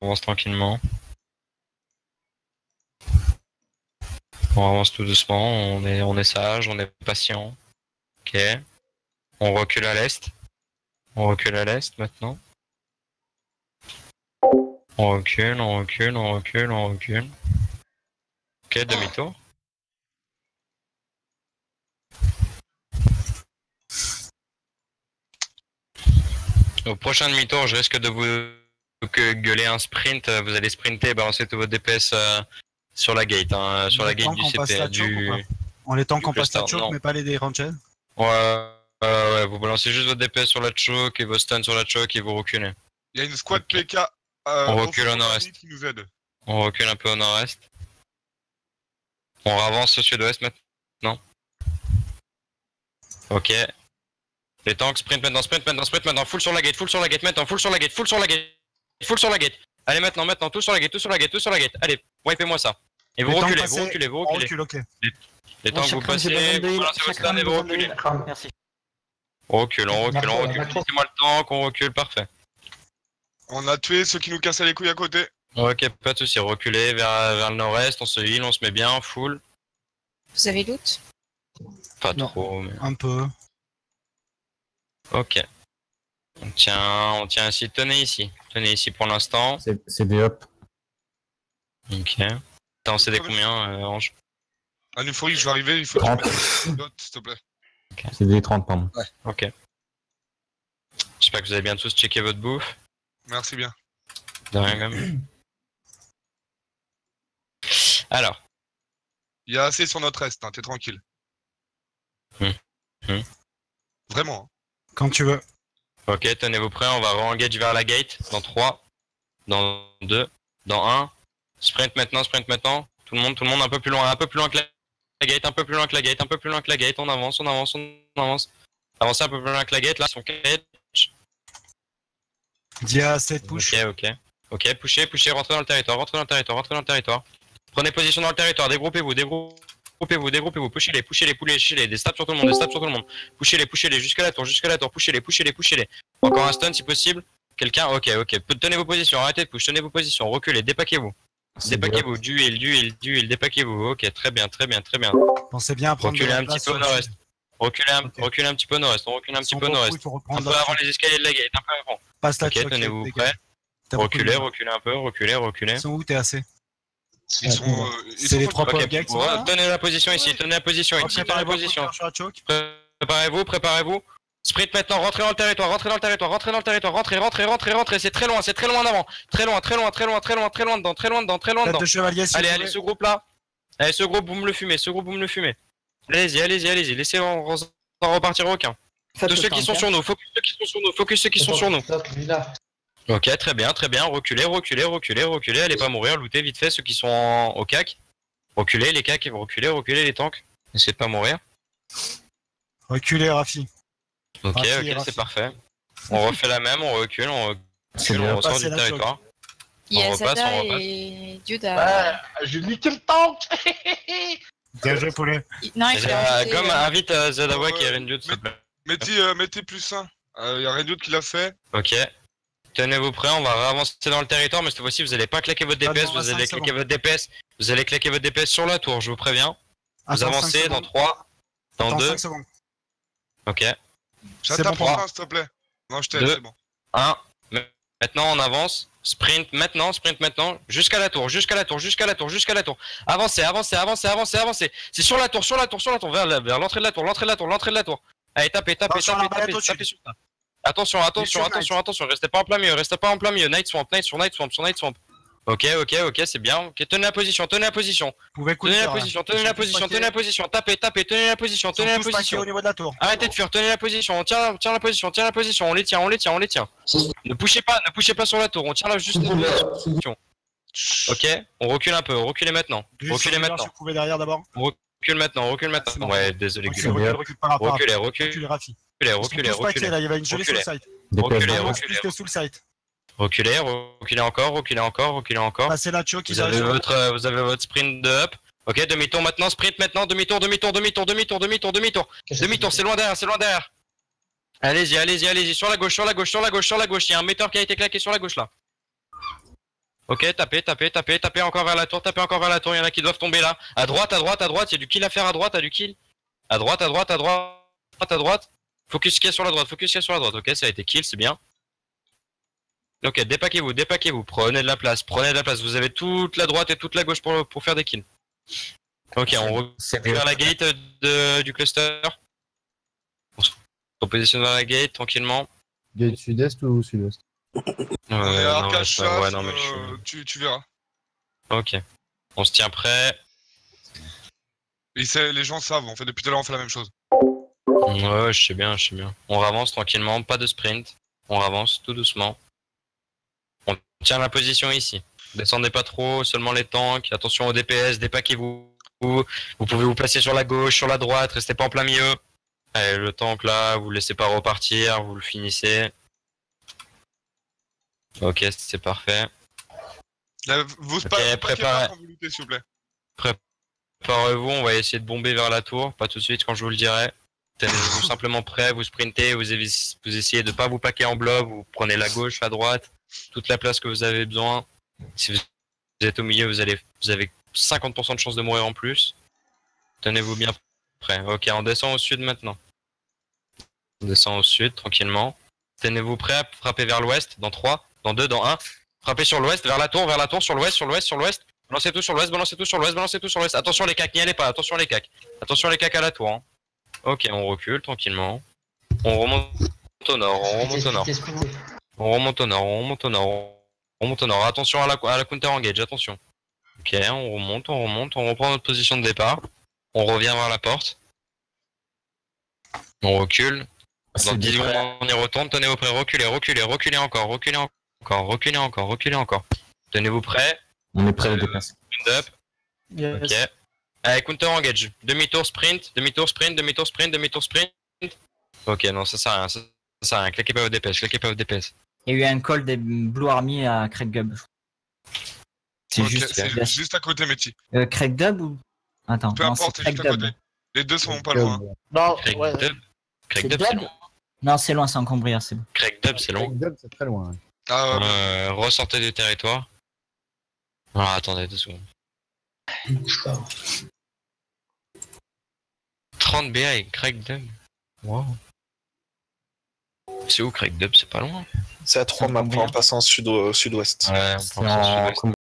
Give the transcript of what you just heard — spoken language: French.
avance tranquillement. On avance tout doucement, on est sage, on est patient. Ok. On recule à l'est. On recule à l'est maintenant. On recule, on recule, on recule, on recule. Ok, demi-tour. Au prochain demi-tour, je risque de vous gueuler un sprint. Vous allez sprinter et balancer tout votre DPS sur la gate. Hein, sur la gate du CP. On les temps qu'on passe la choke, mais pas les dérangés. Ouais, vous balancez juste votre DPS sur la choke et vos stuns sur la choke et vous reculez. Il y a une squad PK. On recule au nord-est. Qui nous aide. On recule un peu au nord-est. On avance au sud-ouest maintenant. Ok. Les tanks, sprint maintenant, full sur la gate maintenant, full sur la gate. Allez maintenant, tout sur la gate. Allez, wipez-moi ça. Et vous reculez, vous reculez. Okay. Les tanks, vous passez, vous balancez votre stun et vous reculez. Merci. On recule. Laissez-moi le tank, on recule, parfait. On a tué ceux qui nous cassaient les couilles à côté. Ok, pas de soucis, reculez vers le nord-est, on se heal, on se met bien, full. Vous avez loot? Pas trop, mais... Un peu. Ok. On tient ici, tenez ici pour l'instant. C'est des up. Ok. T'as en CD combien, Ange? Un euphorie, je vais arriver, il faut 30. s'il te plaît. Okay. C'est des 30, pardon. Ouais. Ok. J'espère que vous avez bien tous checké votre bouffe. Merci bien. De rien, même. Alors. Il y a assez sur notre est, hein, t'es tranquille. Vraiment. Hein. Quand tu veux. Ok, tenez-vous prêts, on va re-engage vers la gate. Dans 3, dans 2, dans 1. Sprint maintenant. Tout le monde un peu plus loin que la gate, un peu plus loin que la gate. On avance. Avancez un peu plus loin que la gate, là, son cage. Dia 7 push. Ok, pushez, rentrez dans le territoire. Prenez position dans le territoire, dégroupez-vous, poussez-les, des stabs sur tout le monde, poussez-les, jusqu'à la tour, poussez-les. Encore un stun si possible. Quelqu'un, ok. Tenez vos positions, arrêtez de push, tenez vos positions, reculez, dépaquez-vous. Duel, dépaquez-vous, ok, très bien. Pensez bien à prendre reculez un petit peu au nord-est. Reculez un petit peu au nord-est, un peu avant les escaliers de la gate, un peu avant. Passe la ok, tenez-vous prêts. Reculez un peu, reculez. Ils sont où, t'es assez? C'est les 3 points gars qui sont là. Tenez la position ici, Préparez-vous. Sprint maintenant, rentrez dans le territoire, rentrez, c'est très loin en avant. Très loin dedans. Allez, ce groupe là. Allez, ce groupe, vous me le fumez. Allez-y, laissez en repartir aucun. Tous ceux qui sont sur nous, focus ceux qui sont sur nous. Ok, très bien, reculez, allez pas mourir, lootez vite fait ceux qui sont au cac. Reculez les cacs, reculez les tanks, essayez de pas mourir. Reculez Rafi. Ok, c'est parfait. On refait la même, on recule, on ressort du territoire. Il y a Zada et Duda. J'ai niqué le tank. Bien joué poulet. Non, il fait Gomme, invite Zadawa qui est Rendude, s'il te plaît. Mettez plus 1. Il y a Rendude qui l'a fait. Ok. Tenez-vous prêts, on va avancer dans le territoire, mais cette fois-ci vous allez pas claquer votre DPS, vous allez claquer votre DPS sur la tour, je vous préviens. Vous avancez dans 3, dans 2. Ok. J'attends pour ça, s'il te plaît. Non, je t'aide, c'est bon. 1. Maintenant on avance. Sprint maintenant. Jusqu'à la tour. Avancez. C'est sur la tour. Vers l'entrée de la tour. Allez, tapez sur ça. Attention, restez pas en plein milieu, Night Swamp. Ok, c'est bien. Ok, tenez la position. Tenez la position, tapez, tenez la position. Au niveau de la tour. Arrêtez de fuir, tenez la position, on tient la position, on les tient. Ne poussez pas sur la tour, on tient là juste la position. Ok, on recule un peu, reculez maintenant. Vous pouvez derrière d'abord. Recule maintenant. Ouais, désolé, reculez. Reculez. Il y avait une jolie sous le site. Reculez encore. Passez la choke, vous avez votre sprint de up. Ok, demi-tour maintenant, sprint maintenant, demi-tour. Demi-tour, c'est loin derrière. Allez-y, sur la gauche. Il y a un metteur qui a été claqué sur la gauche là. Ok, tapez encore vers la tour, il y en a qui doivent tomber là. À droite, il y a du kill à faire à droite, à du kill. À droite. Focus qui est sur la droite, ok, ça a été kill, c'est bien. Ok, dépaquez-vous, prenez de la place, vous avez toute la droite et toute la gauche pour faire des kills. Ok, on revient vers la gate du cluster. On se repositionne vers la gate, tranquillement. Gate sud-est ou sud-ouest? Tu verras. Ok. On se tient prêt. Les gens savent, depuis tout à l'heure on fait la même chose. Ouais, je sais bien. On avance tranquillement, pas de sprint. On avance tout doucement. On tient la position ici. Descendez pas trop, seulement les tanks. Attention au DPS, dépaquez-vous. Vous pouvez vous placer sur la gauche, sur la droite, restez pas en plein milieu. Allez, le tank là, vous le laissez pas repartir, vous le finissez. Ok, c'est parfait. Là, vous préparez quand vous luttez, s'il vous plaît. Préparez-vous, on va essayer de bomber vers la tour, pas tout de suite quand je vous le dirai. Tenez-vous simplement prêt, vous sprintez, vous essayez de pas vous paquer en bloc, vous prenez la gauche, la droite, toute la place que vous avez besoin. Si vous êtes au milieu, vous avez 50% de chance de mourir en plus. Tenez-vous bien prêt. Ok, on descend au sud maintenant. On descend au sud, tranquillement. Tenez-vous prêt à frapper vers l'ouest, dans 3, dans 2, dans 1. Frappez sur l'ouest, vers la tour, sur l'ouest. Balancez tout sur l'ouest. Attention les cacs, n'y allez pas, attention les cacs à la tour. Hein. Ok, on recule tranquillement. On remonte au nord. Attention à la counter engage, attention. Ok, on remonte, on reprend notre position de départ. On revient vers la porte. On recule. Dans 10 secondes, on y retourne. Tenez-vous prêts, reculez encore. Tenez-vous prêts. On est prêt à dépasser. Yes. Ok. Allez, counter engage. Demi-tour sprint. Ok, non, ça sert à rien. Cliquez pas au DPS. Il y a eu un call des Blue Army à Craig Dub. C'est juste à côté, Métis. Craig Dub ou... Attends, peu importe, c'est juste à côté. Les deux sont pas loin. Non, Craig Dub, c'est loin. Non, c'est loin, c'est en Combria, c'est bon. Craig Dub, c'est loin. Craig Dub, c'est très loin. Ressortez du territoire. Ah, attendez 2 secondes. 30 BA et Craig Dub. Wow. C'est où Craig Dub? C'est pas loin. C'est à 3 maps en passant sud-ouest. Ouais, on pense en sud-ouest.